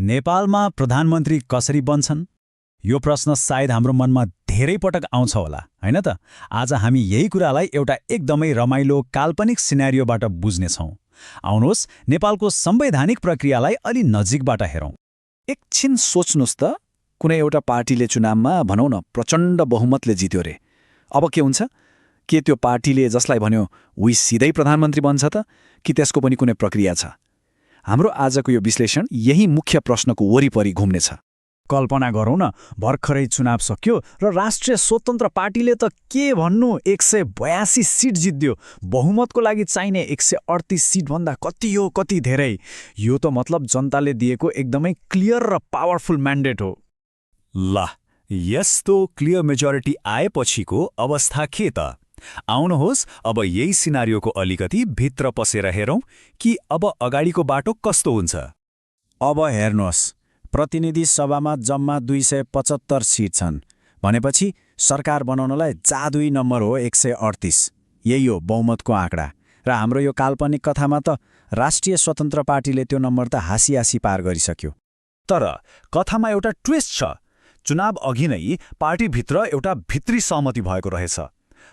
नेपालमा प्रधानमन्त्री कसरी बन्छन्? यो प्रश्न सायद हाम्रो मनमा धेरै पटक आउँछ होला, हैन त? आज हामी यही कुरालाई एउटा एकदमै रमाइलो काल्पनिक सिनेरियोबाट बुझ्नेछौँ। आउनुहोस् नेपालको संवैधानिक प्रक्रियालाई अलि नजिकबाट हेरौँ। एकछिन सोच्नुस् त, कुनै एउटा पार्टीले चुनावमा भनौँ न प्रचण्ड बहुमतले जित्यो रे। अब के हुन्छ? के त्यो पार्टीले जसलाई भन्यो उही सिधै प्रधानमन्त्री बन्छ त, कि त्यसको पनि कुनै प्रक्रिया छ? हाम्रो आजको यो विश्लेषण यही मुख्य प्रश्नको वरिपरि घुम्नेछ। कल्पना गरौँ न, भर्खरै चुनाव सक्यो र राष्ट्रिय स्वतन्त्र पार्टीले त के भन्नु 182 सिट जित्यो। बहुमतको लागि चाहिने 138 सिटभन्दा कति हो, कति धेरै। यो त मतलब जनताले दिएको एकदमै क्लियर र पावरफुल म्यान्डेट हो। ल, यस्तो क्लियर मेजोरिटी आएपछिको अवस्था के त? आउनुहोस् अब यही सिनारियोको अलिकति भित्र पसेर हेरौँ कि अब अगाडिको बाटो कस्तो हुन्छ। अब हेर्नुहोस्, प्रतिनिधि सभामा जम्मा 275 सिट छन् भनेपछि सरकार बनाउनलाई जादुई नम्बर हो 138। यही हो बहुमतको आँकडा। र हाम्रो यो काल्पनिक कथामा त राष्ट्रिय स्वतन्त्र पार्टीले त्यो नम्बर त हाँसी पार गरिसक्यो। तर कथामा एउटा ट्विस्ट छ। चुनाव अघि नै पार्टीभित्र एउटा भित्री सहमति भएको रहेछ।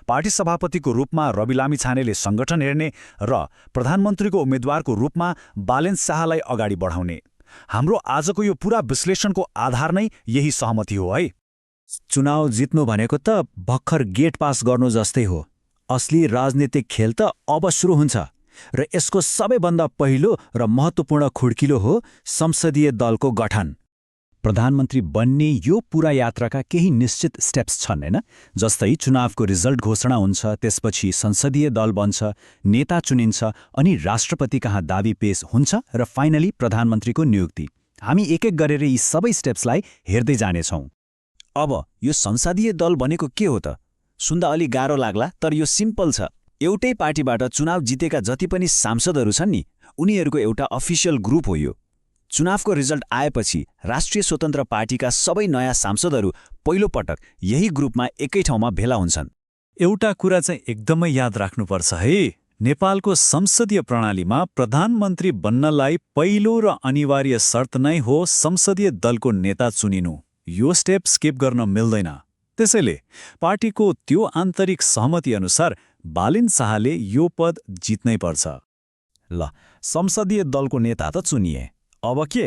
पार्टी सभापतिको रूपमा रवि लामिछानेले सङ्गठन हेर्ने र प्रधानमन्त्रीको उम्मेद्वारको रूपमा बालेन शाहलाई अगाडि बढाउने। हाम्रो आजको यो पूरा विश्लेषणको आधार नै यही सहमति हो है। चुनाव जित्नु भनेको त भर्खर गेट पास गर्नु जस्तै हो। असली राजनीतिक खेल त अब सुरु हुन्छ र यसको सबैभन्दा पहिलो र महत्त्वपूर्ण खुड्किलो हो संसदीय दलको गठन। प्रधानमन्त्री बन्ने यो पूरा यात्राका केही निश्चित स्टेप्स छन्, हैन? जस्तै चुनावको रिजल्ट घोषणा हुन्छ, त्यसपछि संसदीय दल बन्छ, नेता चुनिन्छ, अनि राष्ट्रपति कहाँ दाबी पेश हुन्छ र फाइनली प्रधानमन्त्रीको नियुक्ति। हामी एक एक गरेर यी सबै स्टेप्सलाई हेर्दै जानेछौँ। अब यो संसदीय दल भनेको के हो त? सुन्दा अलि गाह्रो लाग्ला, तर यो सिम्पल छ। एउटै पार्टीबाट चुनाव जितेका जति पनि सांसदहरू छन् नि, उनीहरूको एउटा अफिसियल ग्रुप हो यो। चुनावको रिजल्ट आएपछि राष्ट्रिय स्वतन्त्र पार्टीका सबै नयाँ सांसदहरू पहिलो पटक यही ग्रुपमा एकै ठाउँमा भेला हुन्छन्। एउटा कुरा चाहिँ एकदमै याद राख्नुपर्छ है, नेपालको संसदीय प्रणालीमा प्रधानमन्त्री बन्नलाई पहिलो र अनिवार्य शर्त नै हो संसदीय दलको नेता चुनिनु। यो स्टेप स्किप गर्न मिल्दैन। त्यसैले पार्टीको त्यो आन्तरिक सहमति अनुसार बालेन शाहले यो पद जित्नै पर्छ। ल, संसदीय दलको नेता त चुनिए। अब के?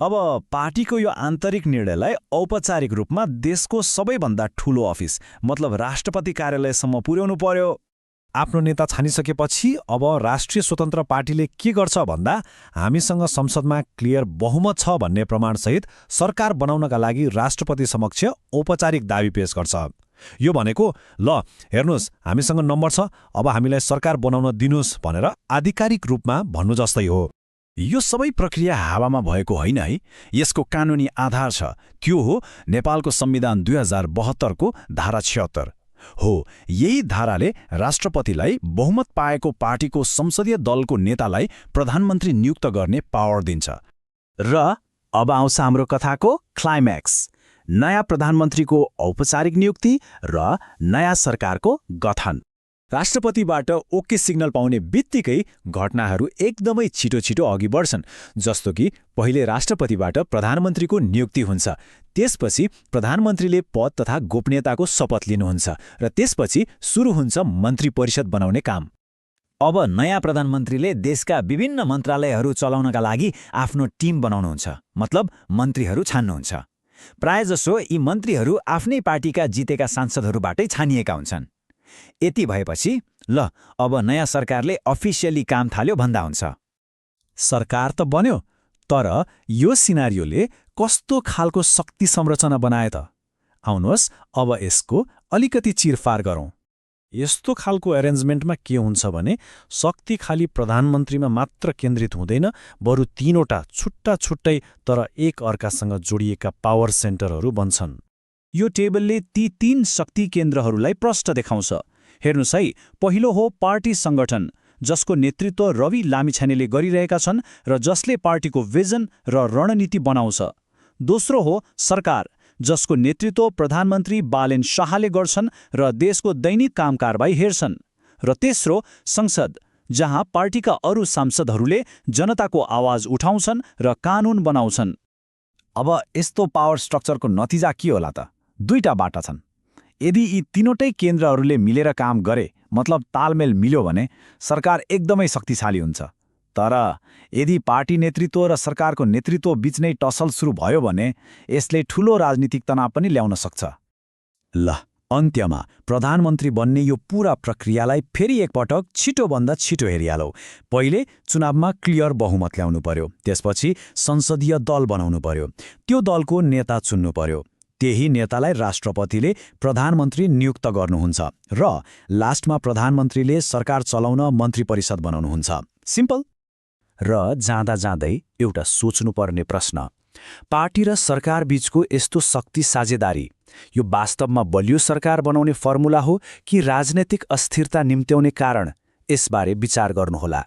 अब पार्टीको यो आन्तरिक निर्णयलाई औपचारिक रूपमा देशको सबैभन्दा ठूलो अफिस मतलब राष्ट्रपति कार्यालयसम्म पुर्याउनु पर्यो। आफ्नो नेता छानिसकेपछि अब राष्ट्रिय स्वतन्त्र पार्टीले के गर्छ भन्दा हामीसँग संसदमा क्लियर बहुमत छ भन्ने प्रमाणसहित सरकार बनाउनका लागि राष्ट्रपति समक्ष औपचारिक दाबी पेश गर्छ। यो भनेको ल हेर्नुहोस्, हामीसँग नम्बर छ, अब हामीलाई सरकार बनाउन दिनुस् भनेर आधिकारिक रूपमा भन्नु जस्तै हो। यो सबै प्रक्रिया हावामा भएको होइन है। यसको कानुनी आधार छ। त्यो हो नेपालको संविधान 2072 को धारा 76 हो। यही धाराले राष्ट्रपतिलाई बहुमत पाएको पार्टीको संसदीय दलको नेतालाई प्रधानमन्त्री नियुक्त गर्ने पावर दिन्छ। र अब आउँछ हाम्रो कथाको क्लाइम्याक्स, नयाँ प्रधानमन्त्रीको औपचारिक नियुक्ति र नयाँ सरकारको गठन। राष्ट्रपतिबाट ओके सिग्नल पाउने बित्तिकै घटनाहरू एकदमै छिटो अघि बढ्छन्। जस्तो कि पहिले राष्ट्रपतिबाट प्रधानमन्त्रीको नियुक्ति हुन्छ, त्यसपछि प्रधानमन्त्रीले पद तथा गोपनीयताको शपथ लिनुहुन्छ र त्यसपछि सुरु हुन्छ मन्त्री परिषद बनाउने काम। अब नयाँ प्रधानमन्त्रीले देशका विभिन्न मन्त्रालयहरू चलाउनका लागि आफ्नो टिम बनाउनुहुन्छ, मतलब मन्त्रीहरू छान्नुहुन्छ। प्रायजसो यी मन्त्रीहरू आफ्नै पार्टीका जितेका सांसदहरूबाटै छानिएका हुन्छन्। यति भएपछि ल अब नयाँ सरकारले अफिसियली काम थाल्यो भन्दा हुन्छ। सरकार त बन्यो, तर यो सिनारियोले कस्तो खालको शक्ति संरचना बनाए त? आउनुहोस् अब यसको अलिकति चिरफार गरौँ। यस्तो खालको एरेन्जमेन्टमा के हुन्छ भने शक्ति खाली प्रधानमन्त्रीमा मात्र केन्द्रित हुँदैन, बरु तीनवटा छुट्टै तर एक अर्कासँग जोडिएका पावर सेन्टरहरू बन्छन्। यो टेबलले ती 3 शक्ति केन्द्रहरूलाई प्रष्ट देखाउँछ। हेर्नुहोस् है, पहिलो हो पार्टी सङ्गठन, जसको नेतृत्व रवि लामिछानेले गरिरहेका छन् र जसले पार्टीको भिजन र रणनीति बनाउँछ। दोस्रो हो सरकार, जसको नेतृत्व प्रधानमन्त्री बालेन शाहले गर्छन् र देशको दैनिक कामकारबाही हेर्छन्। र तेस्रो संसद, जहाँ पार्टीका अरू सांसदहरूले जनताको आवाज उठाउँछन् र कानून बनाउँछन्। अब यस्तो पावर स्ट्रक्चरको नतिजा के होला त? दुईटा बाटा छन्। यदि यी तीनवटै केन्द्रहरूले मिलेर काम गरे, मतलब तालमेल मिल्यो भने सरकार एकदमै शक्तिशाली हुन्छ। तर यदि पार्टी नेतृत्व र सरकारको नेतृत्व बीच नै टसल सुरु भयो भने यसले ठूलो राजनीतिक तनाव पनि ल्याउन सक्छ। ल, अन्त्यमा प्रधानमन्त्री बन्ने यो पूरा प्रक्रियालाई फेरि एकपटक छिटोभन्दा छिटो हेरिहालौ। पहिले चुनावमा क्लियर बहुमत ल्याउनु पर्यो, त्यसपछि संसदीय दल बनाउनु पर्यो, त्यो दलको नेता चुन्नु पर्यो, त्यही नेतालाई राष्ट्रपतिले प्रधानमन्त्री नियुक्त गर्नुहुन्छ र लास्टमा प्रधानमन्त्रीले सरकार चलाउन मन्त्री परिषद बनाउनुहुन्छ। सिम्पल। र जाँदा जाँदै एउटा सोच्नुपर्ने प्रश्न, पार्टी र सरकार बीचको यस्तो शक्ति साझेदारी यो वास्तवमा बलियो सरकार बनाउने फर्मुला हो कि राजनैतिक अस्थिरता निम्त्याउने कारण? यसबारे विचार गर्नुहोला।